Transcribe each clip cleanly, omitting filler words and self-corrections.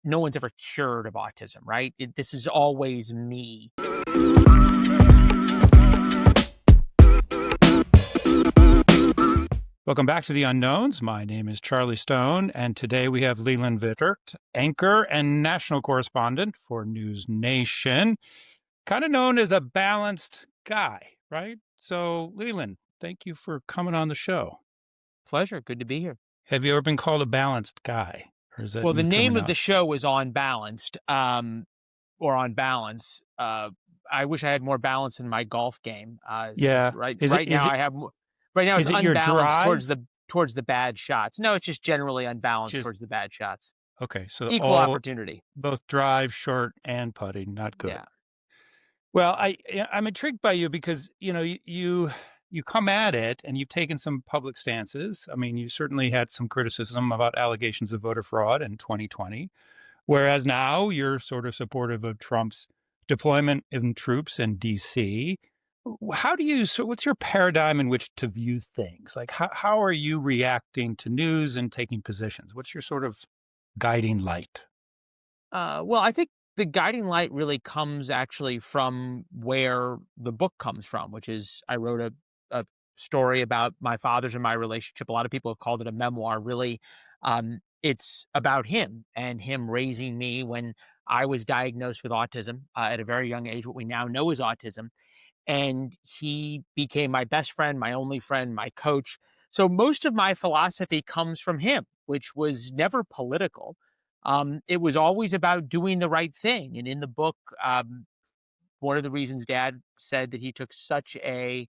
no one's ever cured of autism, right? This is always me. Welcome back to The Unknowns. My name is Charlie Stone, and today we have Leland Vittert, anchor and national correspondent for NewsNation, kind of known as a balanced guy, right? So, Leland, thank you for coming on the show. Pleasure. Good to be here. Have you ever been called a balanced guy? Or is that Well, the new name of the terminology? show is On Balanced, or On Balance. I wish I had more balance in my golf game. Yeah. Right now I have right now it's Is it your unbalanced drive? towards the bad shots. No, it's just generally unbalanced Just towards the bad shots. okay. So Equal opportunity. both drive, short, and putting, not good. Yeah. Well, I'm intrigued by you because you come at it and you've taken some public stances. I mean, you certainly had some criticism about allegations of voter fraud in 2020, whereas now you're sort of supportive of Trump's deployment of troops in D.C. What's your paradigm in which to view things? Like, how are you reacting to news and taking positions? What's your sort of guiding light? Well, I think the guiding light really comes actually from where the book comes from, which is I wrote a story about my father's and my relationship. A lot of people have called it a memoir. Really, it's about him and him raising me when I was diagnosed with autism at a very young age, what we now know is autism. And he became my best friend, my only friend, my coach. So most of my philosophy comes from him, which was never political. It was always about doing the right thing. And in the book, one of the reasons Dad said that he took such a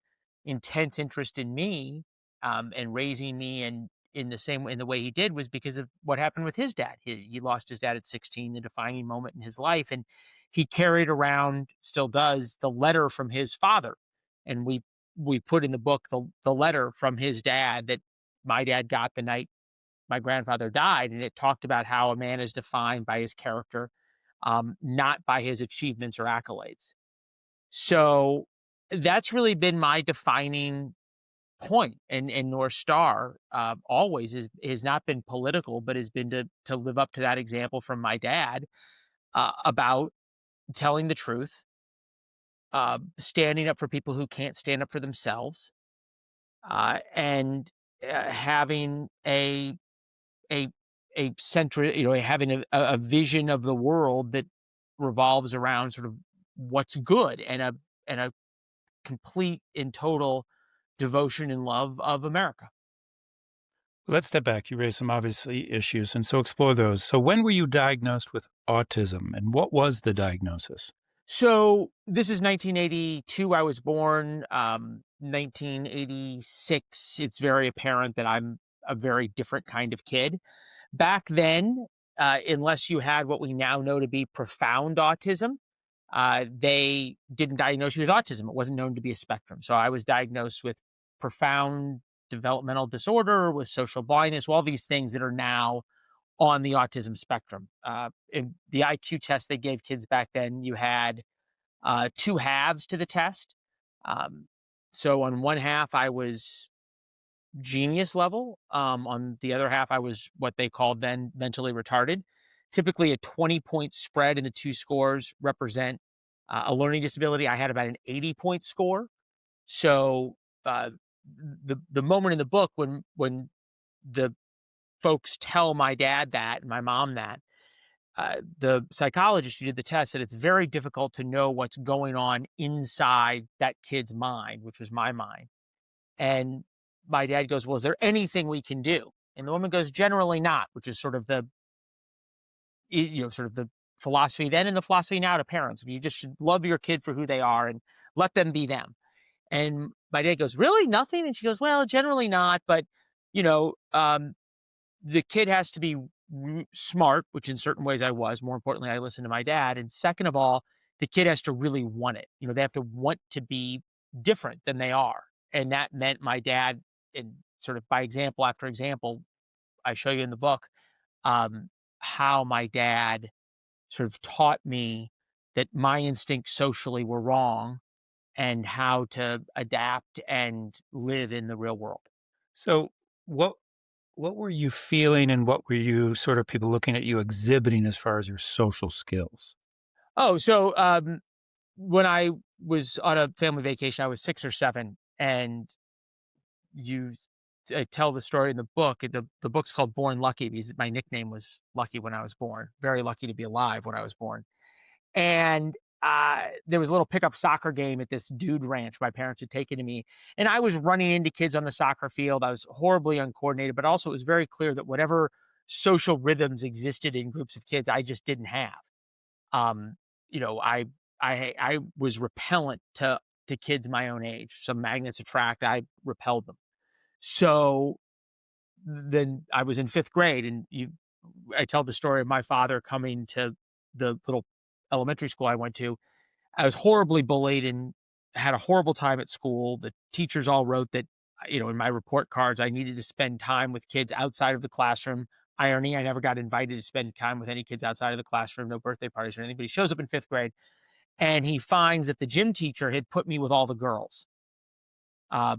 intense interest in me and raising me and in the way he did was because of what happened with his dad. He lost his dad at 16, the defining moment in his life, and he carried around, still does, the letter from his father. And we put in the book the letter from his dad that my dad got the night my grandfather died, and it talked about how a man is defined by his character, not by his achievements or accolades. So that's really been my defining point and North Star always has not been political, but has been to live up to that example from my dad about telling the truth, standing up for people who can't stand up for themselves, and having a having a vision of the world that revolves around sort of what's good and a complete and total devotion and love of America. Let's step back. You raised some obviously issues, and so explore those. So when were you diagnosed with autism, and what was the diagnosis? So this is 1982. I was born. 1986. It's very apparent that I'm a very different kind of kid. Back then, unless you had what we now know to be profound autism, they didn't diagnose you with autism. It wasn't known to be a spectrum. So I was diagnosed with profound developmental disorder, with social blindness, all these things that are now on the autism spectrum. In the IQ test they gave kids back then, you had two halves to the test. So on one half, I was genius level. On the other half, I was what they called then mentally retarded. Typically, a 20-point spread in the two scores represent a learning disability. I had about an 80-point score. So the moment in the book when the folks tell my dad that and my mom that, the psychologist who did the test said it's very difficult to know what's going on inside that kid's mind, which was my mind. And my dad goes, well, is there anything we can do? And the woman goes, generally not, which is sort of the philosophy then and the philosophy now to parents. You just should love your kid for who they are and let them be them. And my dad goes, really? Nothing? And she goes, well, generally not. But, the kid has to be smart, which in certain ways I was. More importantly, I listened to my dad. And second of all, the kid has to really want it. They have to want to be different than they are. And that meant my dad, and sort of by example after example, I show you in the book, how my dad sort of taught me that my instincts socially were wrong and how to adapt and live in the real world. So what what were you feeling and what were you sort of people looking at you exhibiting as far as your social skills? Oh, so, when I was on a family vacation, I was 6 or 7, and you I tell the story in the book. The book's called Born Lucky because my nickname was Lucky when I was born. Very lucky to be alive when I was born. And, there was a little pickup soccer game at this dude ranch my parents had taken to me, and I was running into kids on the soccer field. I was horribly uncoordinated, but also it was very clear that whatever social rhythms existed in groups of kids, I just didn't have. Um, you know, I was repellent to kids my own age. Some magnets attract, I repelled them. So then I was in 5th grade, and I tell the story of my father coming to the little elementary school I went to. I was horribly bullied and had a horrible time at school. The teachers all wrote that, in my report cards, I needed to spend time with kids outside of the classroom. Irony, I never got invited to spend time with any kids outside of the classroom, no birthday parties or anything. But he shows up in 5th grade and he finds that the gym teacher had put me with all the girls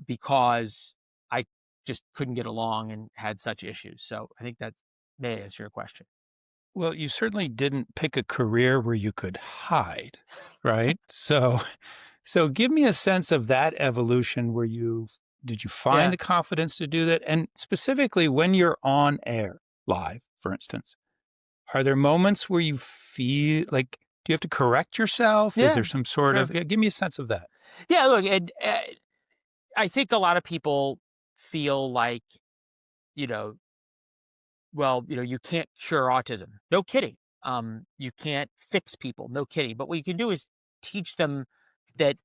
because I just couldn't get along and had such issues. So I think that may answer your question. Well, you certainly didn't pick a career where you could hide, right? So give me a sense of that evolution where did you find Yeah. the confidence to do that? And specifically when you're on air live, for instance, are there moments where you feel like, do you have to correct yourself? Is Yeah. there some sort Sure. of, yeah, give me a sense of that. Yeah. Look, and I think a lot of people feel like, you know, well, you can't cure autism. No kidding. You can't fix people. No kidding. But what you can do is teach them that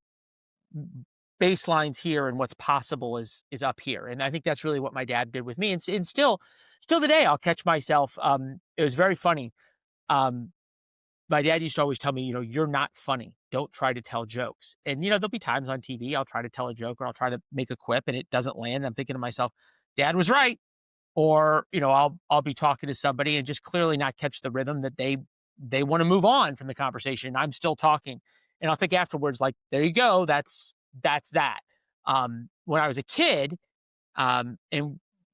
baseline's here and what's possible is up here. And I think that's really what my dad did with me. And still today, I'll catch myself. It was very funny. Um, my dad used to always tell me, you're not funny. Don't try to tell jokes. And there'll be times on TV I'll try to tell a joke or I'll try to make a quip and it doesn't land. I'm thinking to myself, Dad was right. Or I'll be talking to somebody and just clearly not catch the rhythm that they want to move on from the conversation. I'm still talking, and I'll think afterwards, like, there you go, that's that. When I was a kid, and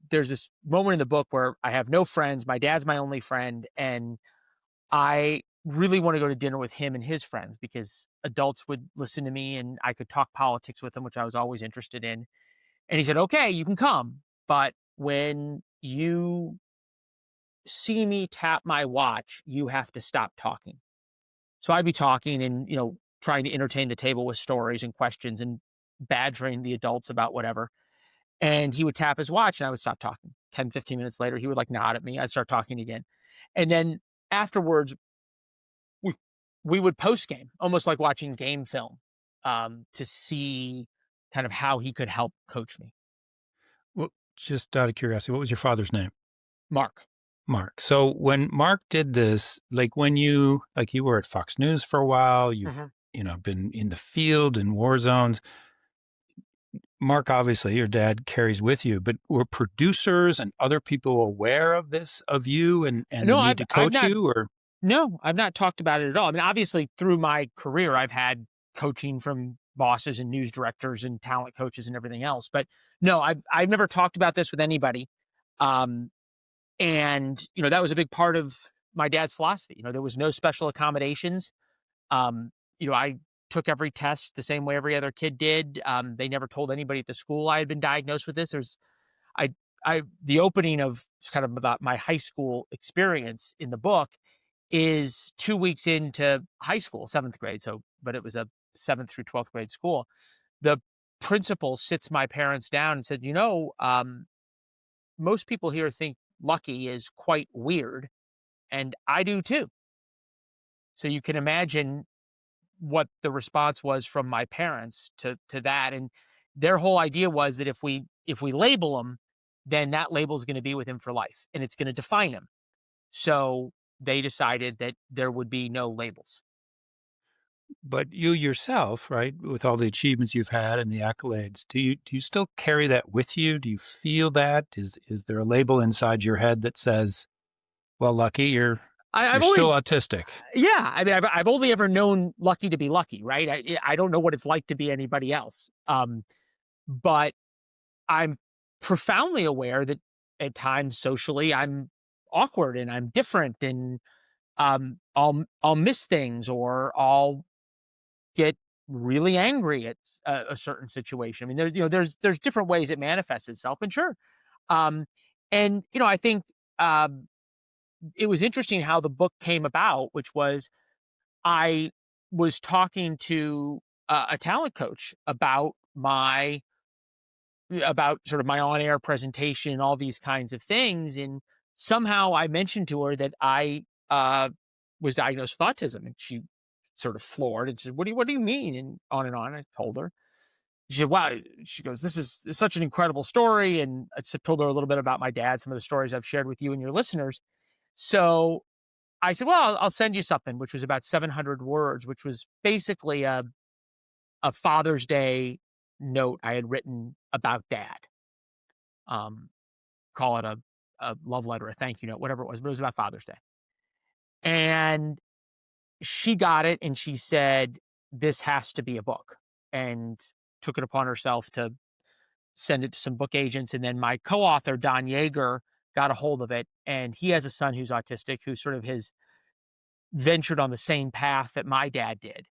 there's this moment in the book where I have no friends. My dad's my only friend, and I really want to go to dinner with him and his friends because adults would listen to me and I could talk politics with them, which I was always interested in. And he said, "Okay, you can come, but when you see me tap my watch, you have to stop talking." So I'd be talking and, trying to entertain the table with stories and questions and badgering the adults about whatever. And he would tap his watch and I would stop talking. 10, 15 minutes later, he would like nod at me. I'd start talking again. And then afterwards, we, we would post game, almost like watching game film, to see kind of how he could help coach me. Well, just out of curiosity, what was your father's name? Mark. Mark. So when Mark did this, like you were at Fox News for a while, you've, Mhm. been in the field in war zones. Mark, obviously, your dad carries with you, but were producers and other people aware of this, of you and the No, need I've to I've coach not you or? No, I've not talked about it at all. I mean, obviously, through my career, I've had coaching from bosses and news directors and talent coaches and everything else. But no, I've never talked about this with anybody. Um, and that was a big part of my dad's philosophy. There was no special accommodations. I took every test the same way every other kid did. They never told anybody at the school I had been diagnosed with this. I, the opening of kind of about my high school experience in the book is 2 weeks into high school, 7th grade. So, but it was a 7th through 12th grade school. The principal sits my parents down and said, most people here think Lucky is quite weird, and I do too. So you can imagine what the response was from my parents to that. And their whole idea was that if we label him, then that label is going to be with him for life and it's going to define him. So they decided that there would be no labels. But you yourself, right, with all the achievements you've had and the accolades, do you still carry that with you? Do you feel that? Is there a label inside your head that says, "Well, Lucky, I've you're still only, autistic"? yeah, I mean, I've only ever known Lucky to be Lucky, right? I don't know what it's like to be anybody else. But I'm profoundly aware that at times socially I'm awkward and I'm different and I'll miss things or I'll get really angry at a certain situation. I mean, there's different ways it manifests itself, and sure, um, and I think um, it was interesting how the book came about, which was I was talking to a talent coach about sort of my on-air presentation and all these kinds of things, and somehow I mentioned to her that I was diagnosed with autism, and she sort of floored and said, "What do you mean?" And on and on. I told her. She said, "Wow." She goes, "This is such an incredible story." And told her a little bit about my dad, some of the stories I've shared with you and your listeners. So I said, "Well, I'll send you something," which was about 700 words, which was basically a Father's Day note I had written about dad. Um, Call it a love letter, a thank you note, whatever it was, but it was about Father's Day. And she got it and she said, "This has to be a book," and took it upon herself to send it to some book agents. And then my co-author, Don Yeager, got a hold of it. And he has a son who's autistic, who sort of has ventured on the same path that my dad did.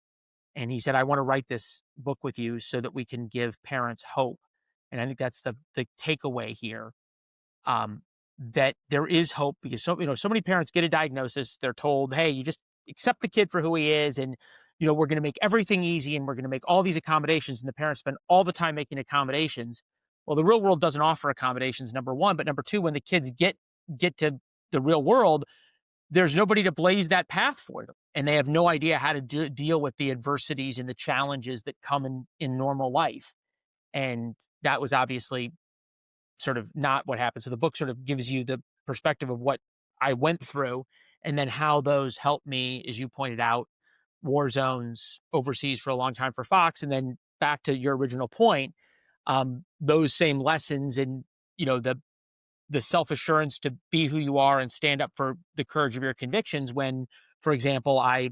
And he said, "I want to write this book with you so that we can give parents hope." And I think that's the takeaway here, um, that there is hope, because so many parents get a diagnosis. They're told, "Hey, you just accept the kid for who he is, and we're going to make everything easy, and we're going to make all these accommodations." And the parents spend all the time making accommodations. Well, the real world doesn't offer accommodations, number one, but number two, when the kids get to the real world, there's nobody to blaze that path for them, and they have no idea how to deal with the adversities and the challenges that come in normal life. And that was obviously sort of not what happened. So the book sort of gives you the perspective of what I went through, and then how those helped me, as you pointed out, war zones overseas for a long time for Fox, and then back to your original point, those same lessons and the self assurance to be who you are and stand up for the courage of your convictions. When, for example, I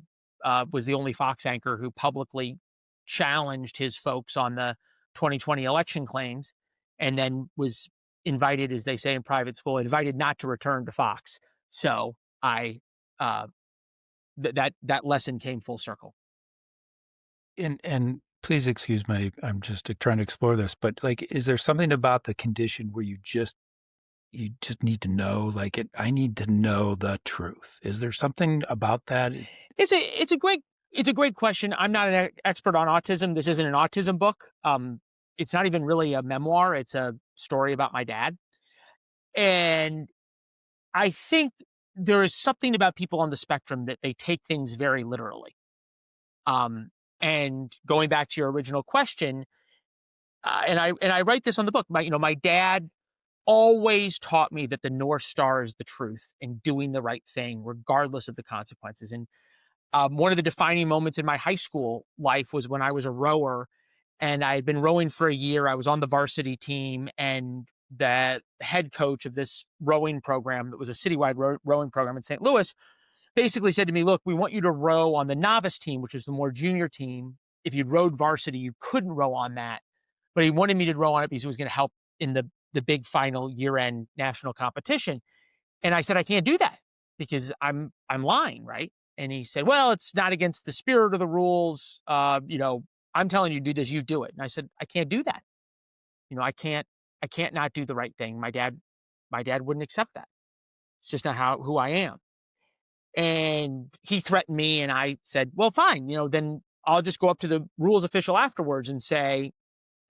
was the only Fox anchor who publicly challenged his folks on the 2020 election claims, and then was invited, as they say in private school, invited not to return to Fox. So I uh, that lesson came full circle. And please excuse my, I'm just trying to explore this, but like, is there something about the condition where you just need to know, like I need to know the truth? Is there something about that? It's a great question. I'm not an expert on autism. This isn't an autism book. It's not even really a memoir. It's a story about my dad. And I think there is something about people on the spectrum that they take things very literally. Um, and going back to your original question, and I write this on the book. My dad always taught me that the North Star is the truth and doing the right thing, regardless of the consequences. And one of the defining moments in my high school life was when I was a rower, and I had been rowing for a year. I was on the varsity team, and the head coach of this rowing program, that was a citywide rowing program in St. Louis, basically said to me, "Look, we want you to row on the novice team, which is the more junior team. If you rowed varsity, you couldn't row on that." But he wanted me to row on it because it was going to help in the big final year-end national competition. And I said, "I can't do that because I'm lying, right?" And he said, "Well, it's not against the spirit of the rules. I'm telling you to do this, you do it." And I said, "I can't do that. I can't not do the right thing." My dad wouldn't accept that. It's just not who I am. And he threatened me, and I said, "Well, fine. Then I'll just go up to the rules official afterwards and say,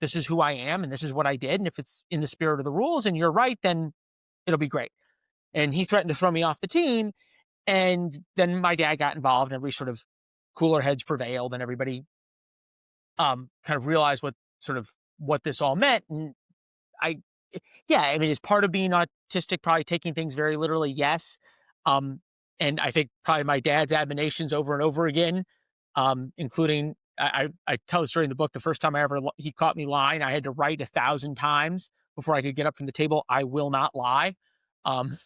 this is who I am and this is what I did. And if it's in the spirit of the rules and you're right, then it'll be great." And he threatened to throw me off the team. And then my dad got involved, and every sort of cooler heads prevailed, and everybody kind of realized what this all meant. And I, yeah, I mean, is part of being autistic probably taking things very literally? Yes. Um, and I think probably my dad's admonitions over and over again, including I tell the story in the book. The first time he caught me lying, I had to write 1,000 times before I could get up from the table, "I will not lie." Um,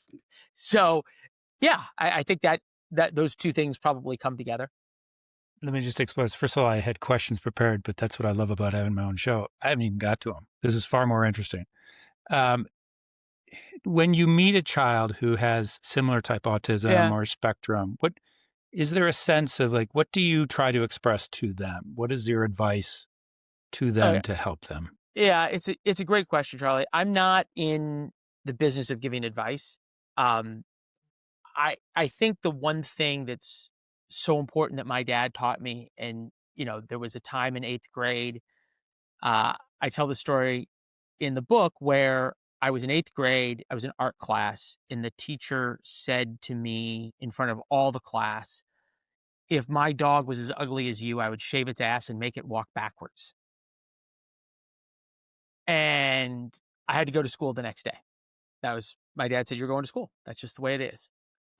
so yeah, I think that those two things probably come together. Let me just explain. First of all, I had questions prepared, but that's what I love about having my own show. I haven't even got to them. This is far more interesting. Um, when you meet a child who has similar type autism Yeah. or spectrum, what is there a sense of like, what do you try to express to them? What is your advice to Oh, them yeah. to help them? Yeah, it's a great question, Charlie. I'm not in the business of giving advice. Um, I think the one thing that's so important that my dad taught me, and there was a time in 8th grade. I tell the story in the book where I was in 8th grade. I was in art class, and the teacher said to me in front of all the class, "If my dog was as ugly as you, I would shave its ass and make it walk backwards." And I had to go to school the next day. That was my dad said, "You're going to school. That's just the way it is.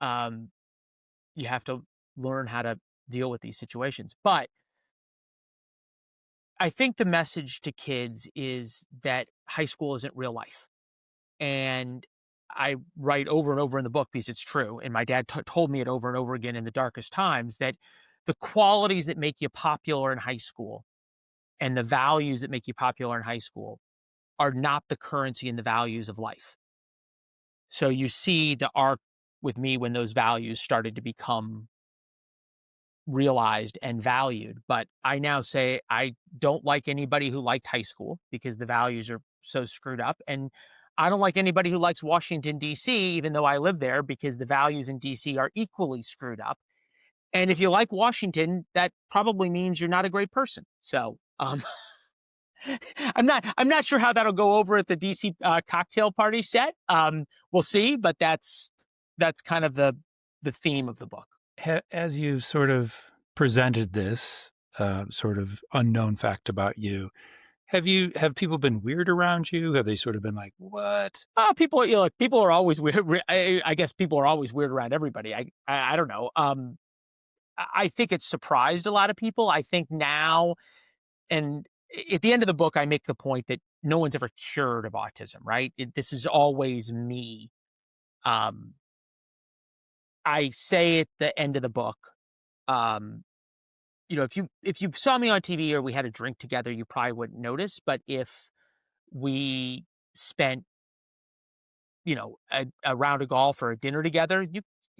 Um, you have to learn how to deal with these situations." But I think the message to kids is that high school isn't real life. And I write over and over in the book because it's true. And my dad told me it over and over again in the darkest times that the qualities that make you popular in high school and the values that make you popular in high school are not the currency and the values of life. So you see the arc with me when those values started to become realized and valued. But I now say I don't like anybody who liked high school because the values are so screwed up. And I don't like anybody who likes Washington, D.C., even though I live there, because the values in D.C. are equally screwed up. And if you like Washington, that probably means you're not a great person. So I'm not sure how that'll go over at the DC cocktail party set. We'll see, but that's kind of the theme of the book. As you've sort of presented this sort of unknown fact about you, have people been weird around you? Have they sort of been like, what? People, like, people are always weird. I guess people are always weird around everybody. I don't know. I think it's surprised a lot of people. I think now, and at the end of the book, I make the point that no one's ever cured of autism, right? This is always me. Um, I say at the end of the book, um, if you saw me on TV or we had a drink together, you probably wouldn't notice. But if we spent, a round of golf or a dinner together,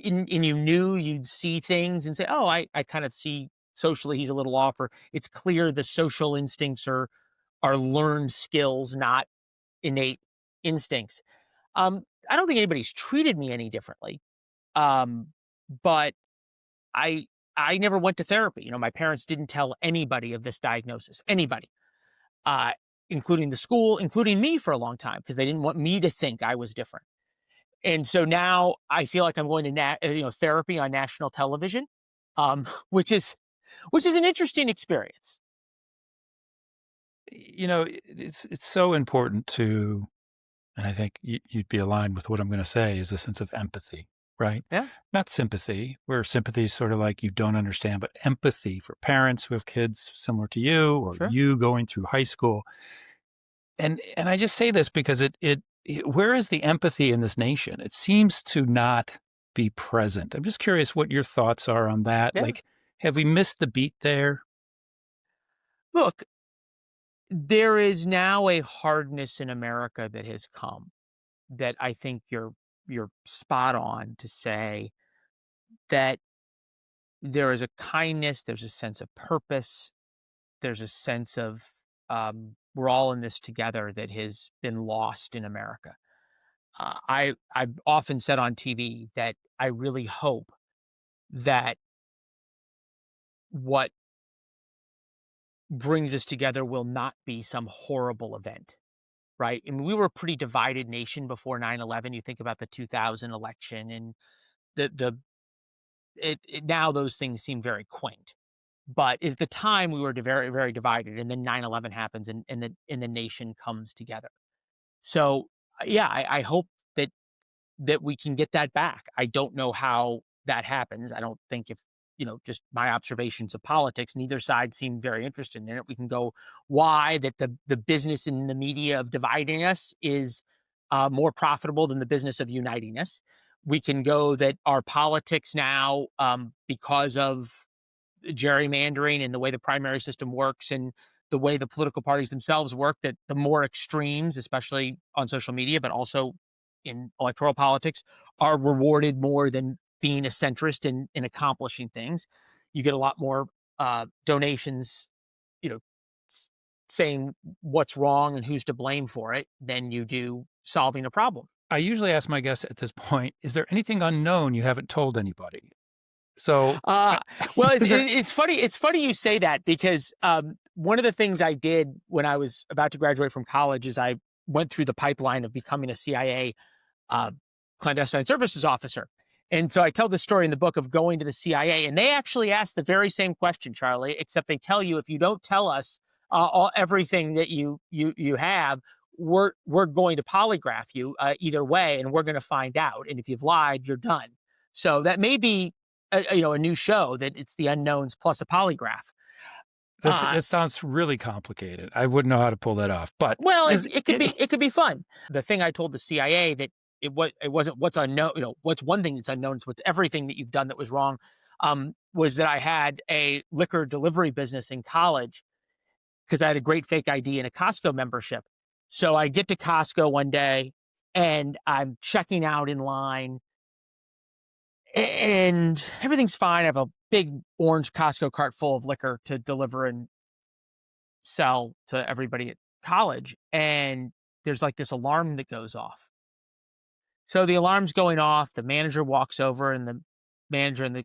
and you knew you'd see things and say, "Oh, I kind of see socially he's a little off," or it's clear the social instincts are learned skills, not innate instincts. I don't think anybody's treated me any differently. Um, but I I never went to therapy. My parents didn't tell anybody of this diagnosis. Anybody. Uh, including the school, including me for a long time, because they didn't want me to think I was different. And so now I feel like I'm going to therapy on national television, which is an interesting experience. It's so important to, and I think you'd be aligned with what I'm going to say, is the sense of empathy, right? Yeah, Not sympathy, where sympathy is sort of like you don't understand, but empathy for parents who have kids similar to you or sure. you going through high school. And I just say this because where is the empathy in this nation? It seems to not be present. I'm just curious what your thoughts are on that. Yeah. Like, have we missed the beat there? Look, there is now a hardness in America that has come that I think you're spot on to say that there is a kindness, there's a sense of purpose, there's a sense of we're all in this together that has been lost in America. I've often said on TV that I really hope that what brings us together will not be some horrible event, right? I mean, we were a pretty divided nation before 9/11. You think about the 2000 election and the now those things seem very quaint. But at the time, we were very, very divided, and then 9/11 happens, and the nation comes together. So, yeah, I hope that we can get that back. I don't know how that happens. I don't think if, just my observations of politics, neither side seem very interested in it. We can go why that the business in the media of dividing us is more profitable than the business of uniting us. We can go that our politics now, because of gerrymandering and the way the primary system works and the way the political parties themselves work, that the more extremes, especially on social media, but also in electoral politics are rewarded more than being a centrist in accomplishing things. You get a lot more donations, you know, saying what's wrong and who's to blame for it than you do solving a problem. I usually ask my guests at this point, is there anything unknown you haven't told anybody? So, Uh, well, is there, it's funny. It's funny you say that because one of the things I did when I was about to graduate from college is I went through the pipeline of becoming a CIA uh, clandestine services officer. And so I tell this story in the book of going to the CIA, and they actually ask the very same question, Charlie, except they tell you if you don't tell us everything that you have, we're going to polygraph you either way, and we're going to find out. And if you've lied, you're done. So that may be a new show that it's the unknowns plus a polygraph. that sounds really complicated. I wouldn't know how to pull that off. But Well, it could be fun. The thing I told the CIA that it wasn't what's unknown. What's one thing that's unknown. It's what's everything that you've done that was wrong. Was that I had a liquor delivery business in college because I had a great fake ID and a Costco membership. So I get to Costco one day and I'm checking out in line and everything's fine. I have a big orange Costco cart full of liquor to deliver and sell to everybody at college. And there's like this alarm that goes off. So the alarm's going off. The manager walks over and the manager and the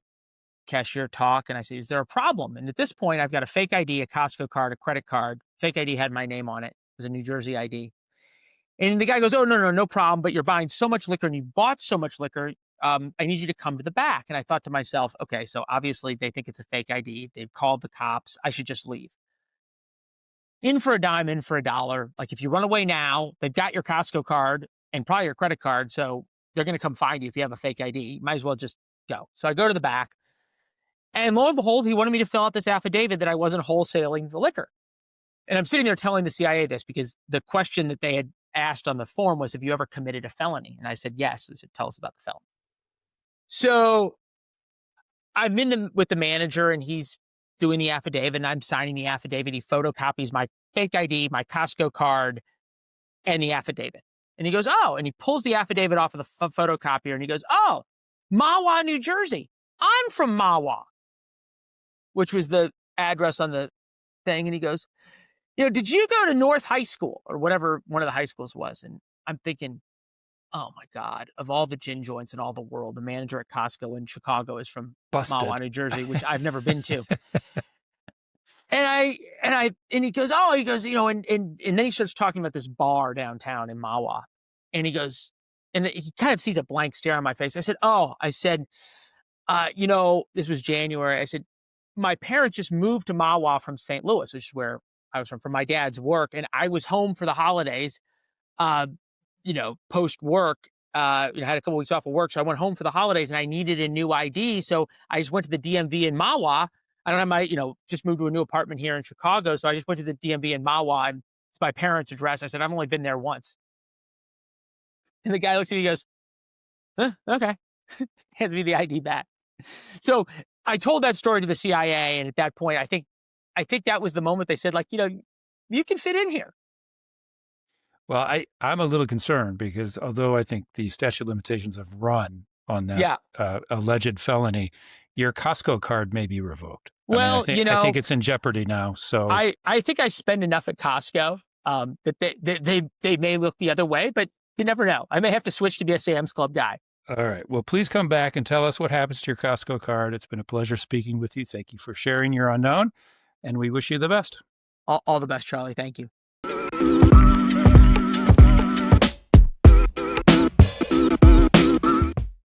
cashier talk. And I say, is there a problem? And at this point, I've got a fake ID, a Costco card, a credit card. Fake ID had my name on it. It was a New Jersey ID. And the guy goes, oh, no problem. But you're buying so much liquor and you bought so much liquor. I need you to come to the back. And I thought to myself, okay, so obviously they think it's a fake ID. They've called the cops. I should just leave. In for a dime, in for a dollar. Like if you run away now, they've got your Costco card and probably your credit card. So they're going to come find you if you have a fake ID. You might as well just go. So I go to the back. And lo and behold, he wanted me to fill out this affidavit that I wasn't wholesaling the liquor. And I'm sitting there telling the CIA this because the question that they had asked on the form was, have you ever committed a felony? And I said, yes. They said, tell us about the felony. So I'm with the manager and he's doing the affidavit and I'm signing the affidavit. He photocopies my fake ID, my Costco card, and the affidavit. And he goes, oh, and he pulls the affidavit off of the photocopier and he goes, oh, Mahwah, New Jersey. I'm from Mahwah, which was the address on the thing. And he goes, did you go to North High School or whatever one of the high schools was? And I'm thinking, oh my God, of all the gin joints in all the world, the manager at Costco in Chicago is from Mahwah, New Jersey, which I've never been to. And he goes, and then he starts talking about this bar downtown in Mahwah. And he goes, and he kind of sees a blank stare on my face. I said, this was January. I said, my parents just moved to Mahwah from St. Louis, which is where I was from my dad's work. And I was home for the holidays, post work, had a couple weeks off of work. So I went home for the holidays and I needed a new ID. So I just went to the DMV in Mahwah. I don't have my, just moved to a new apartment here in Chicago. So I just went to the DMV in Mahwah and it's my parents' address. I said, I've only been there once. And the guy looks at me and goes, okay. Hands me the ID back. So I told that story to the CIA. And at that point, I think that was the moment they said, you can fit in here. Well, I'm a little concerned because although I think the statute of limitations have run on that alleged felony, your Costco card may be revoked. Well, I think it's in jeopardy now. So I think I spend enough at Costco that they may look the other way, but you never know. I may have to switch to be a Sam's Club guy. All right. Well, please come back and tell us what happens to your Costco card. It's been a pleasure speaking with you. Thank you for sharing your unknown, and we wish you the best. All the best, Charlie. Thank you.